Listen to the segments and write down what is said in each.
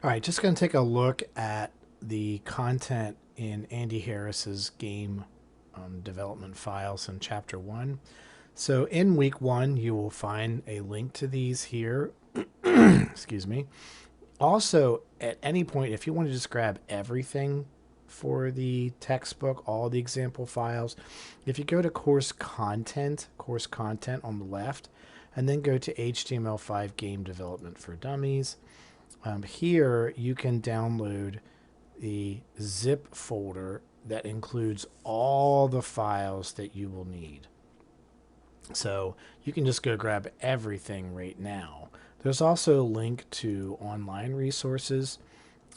All right, just going to take a look at the content in Andy Harris's game development files in Chapter 1. So in Week 1, you will find a link to these here. Excuse me. Also, at any point, if you want to just grab everything for the textbook, all the example files, if you go to course content on the left, and then go to HTML5 game development for dummies, here you can download the zip folder that includes all the files that you will need. So you can just go grab everything right now. There's also a link to online resources,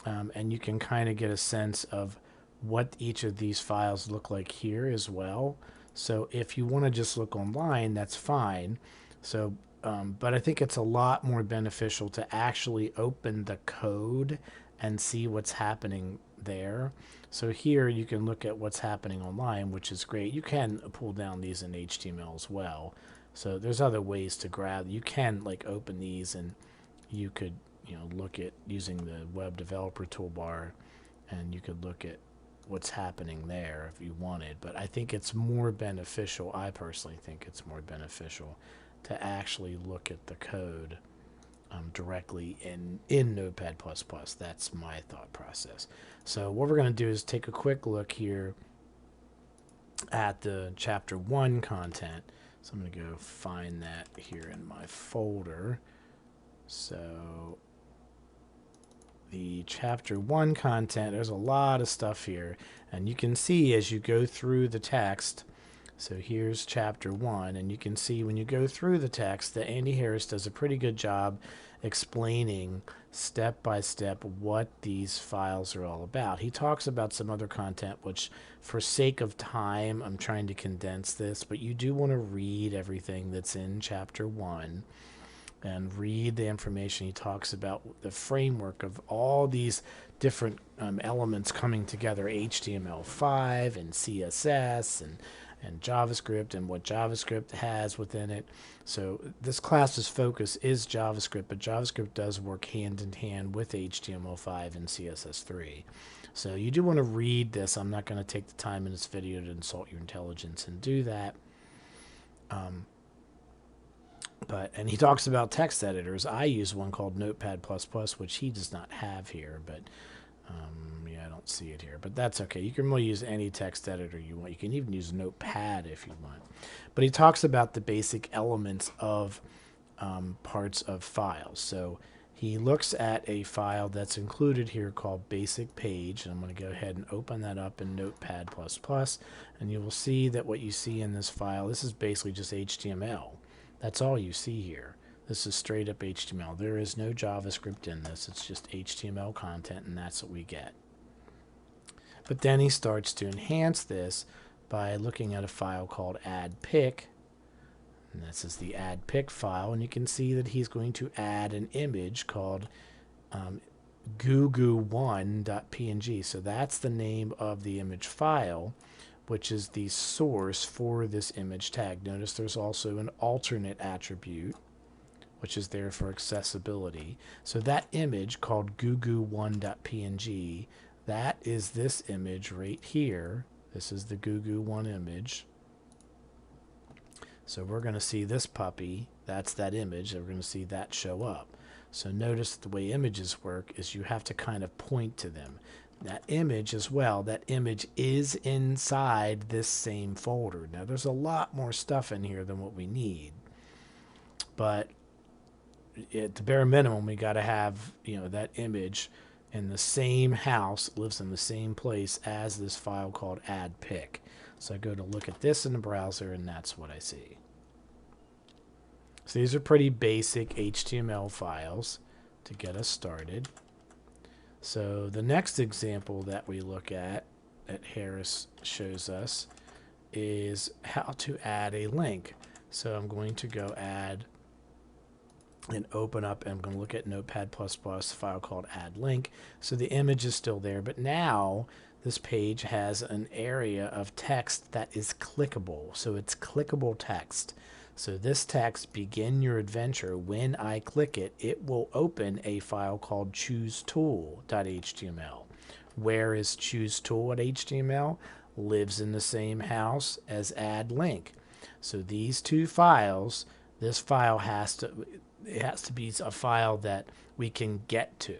and you can kind of get a sense of what each of these files look like here as well. So if you want to just look online, that's fine. So, but I think it's a lot more beneficial to actually open the code and see what's happening there. So here you can look at what's happening online, which is great. You can pull down these in HTML as well. So there's other ways to grab. You can like open these, and you could look at using the web developer toolbar, and you could look at what's happening there if you wanted. But I think it's more beneficial. I personally think it's more beneficial to actually look at the code directly in Notepad++. That's my thought process. So what we're going to do is take a quick look here at the Chapter 1 content. So I'm going to go find that here in my folder. So the Chapter 1 content, there's a lot of stuff here. And you can see as you go through the text, so here's Chapter 1, and you can see when you go through the text that Andy Harris does a pretty good job explaining step by step what these files are all about. He talks about some other content, which for sake of time, I'm trying to condense this, but you do want to read everything that's in Chapter 1 and read the information. He talks about the framework of all these different elements coming together, HTML5 and CSS and JavaScript, and what JavaScript has within it. So this class's focus is JavaScript, but JavaScript does work hand in hand with HTML5 and CSS3. So you do want to read this. I'm not going to take the time in this video to insult your intelligence and do that. And he talks about text editors. I use one called Notepad++, which he does not have here, but yeah, I don't see it here, but that's okay. You can really use any text editor you want. You can even use Notepad if you want. But he talks about the basic elements of parts of files. So he looks at a file that's included here called basic page, and I'm going to go ahead and open that up in Notepad++, and you will see that what you see in this file, this is basically just HTML. That's all you see here. This is straight up HTML. There is no JavaScript in this. It's just HTML content, and that's what we get. But then he starts to enhance this by looking at a file called add_pic. And this is the add_pic file, and you can see that he's going to add an image called gugu1.png. So that's the name of the image file, which is the source for this image tag. Notice there's also an alternate attribute, which is there for accessibility. So that image called gugu1.png, that is this image right here. This is the gugu1 image. So we're going to see this puppy. That's that image. And we're going to see that show up. So notice the way images work is you have to kind of point to them. That image as well, that image is inside this same folder. Now there's a lot more stuff in here than what we need. But at the bare minimum, we got to have that image in the same house, lives in the same place as this file called add_pic. So I go to look at this in the browser, and that's what I see. So these are pretty basic HTML files to get us started. So the next example that we look at that Harris shows us is how to add a link. So I'm going to go add and open up, and I'm going to look at Notepad++, file called add link. So the image is still there, but now this page has an area of text that is clickable. So it's clickable text. So this text, begin your adventure, when I click it, it will open a file called choosetool.html. Where is choosetool.html? Lives in the same house as add link. So these two files, this file has to be a file that we can get to.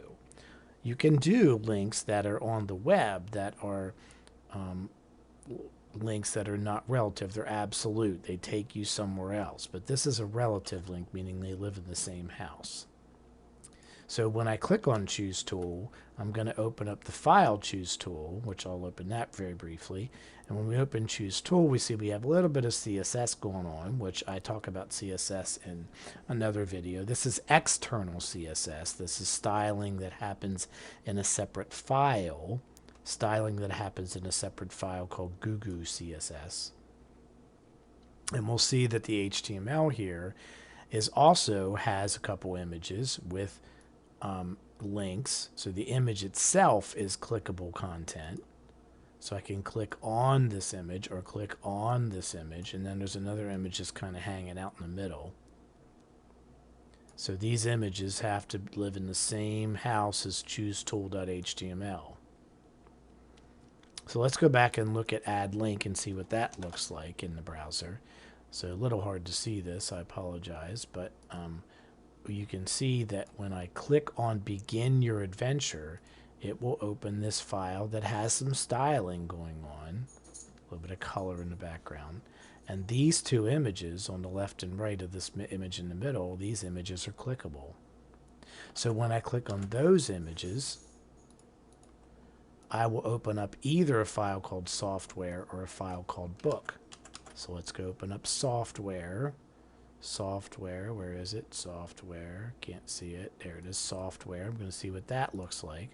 You can do links that are on the web that are links that are not relative. They're absolute. They take you somewhere else. But this is a relative link, meaning they live in the same house. So when I click on Choose Tool, I'm going to open up the file Choose Tool, which I'll open that very briefly. And when we open Choose Tool, we see we have a little bit of CSS going on, which I talk about CSS in another video. This is external CSS. This is styling that happens in a separate file. Styling that happens in a separate file called Gugu CSS. And we'll see that the HTML here also has a couple images with links. So the image itself is clickable content. So I can click on this image or click on this image, and then there's another image just kind of hanging out in the middle. So these images have to live in the same house as choosetool.html. So let's go back and look at add link and see what that looks like in the browser. So a little hard to see this, I apologize, but you can see that when I click on begin your adventure, it will open this file that has some styling going on, a little bit of color in the background. And these two images on the left and right of this image in the middle, these images are clickable. So when I click on those images, I will open up either a file called software or a file called book. So let's go open up software. Software, where is it? Software, can't see it. There it is, software. I'm going to see what that looks like.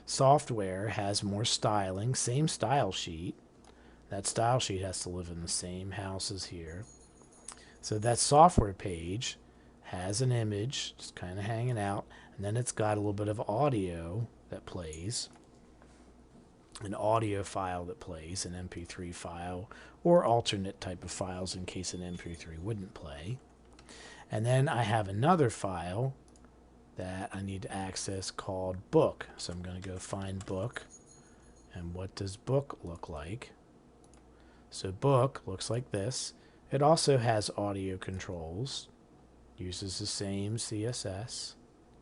Software has more styling, same style sheet. That style sheet has to live in the same house as here. So that software page has an image just kind of hanging out, and then it's got a little bit of audio that plays. An audio file that plays, an MP3 file, or alternate type of files in case an MP3 wouldn't play. And then I have another file that I need to access called book. So I'm going to go find book. And what does book look like? So book looks like this. It also has audio controls, uses the same CSS,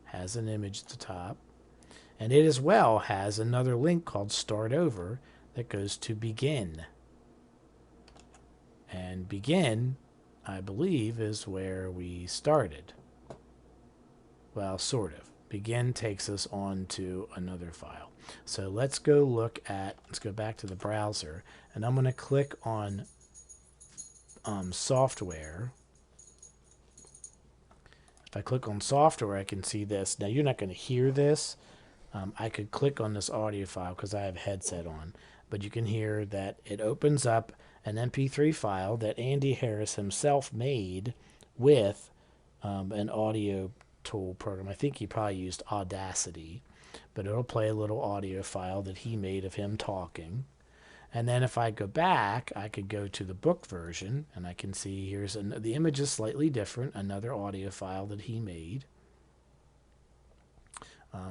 has an image at the top. And it as well has another link called Start Over that goes to Begin. And Begin, I believe, is where we started. Well, sort of. Begin takes us on to another file. So let's go back to the browser, and I'm going to click on software. If I click on software, I can see this. Now, you're not going to hear this. I could click on this audio file because I have a headset on, but you can hear that it opens up an MP3 file that Andy Harris himself made with an audio tool program. I think he probably used Audacity, but it'll play a little audio file that he made of him talking. And then if I go back, I could go to the book version, and I can see here's the image is slightly different, another audio file that he made.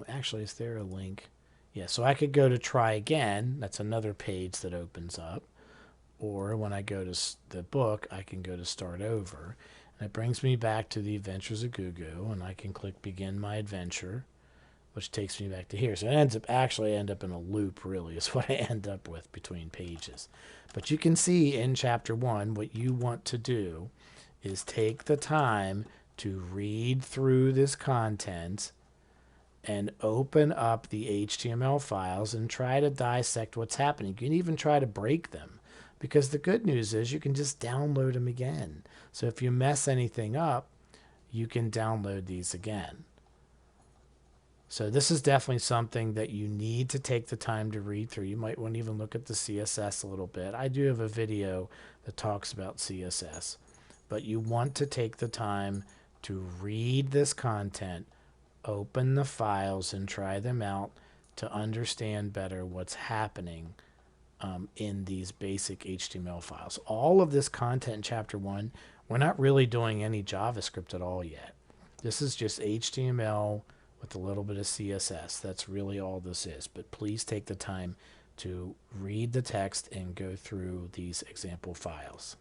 Actually, is there a link? Yeah, so I could go to try again. That's another page that opens up. Or when I go to the book, I can go to start over. And it brings me back to the Adventures of Gugu, and I can click begin my adventure, which takes me back to here. So it ends up in a loop, really, is what I end up with between pages. But you can see in chapter 1, what you want to do is take the time to read through this content and open up the HTML files and try to dissect what's happening. You can even try to break them, because the good news is you can just download them again. So if you mess anything up, you can download these again. So this is definitely something that you need to take the time to read through. You might want to even look at the CSS a little bit. I do have a video that talks about CSS, but you want to take the time to read this content, open the files and try them out to understand better what's happening in these basic HTML files. All of this content in chapter 1, We're not really doing any JavaScript at all yet. This is just HTML with a little bit of CSS. That's really all this is. But please take the time to read the text and go through these example files.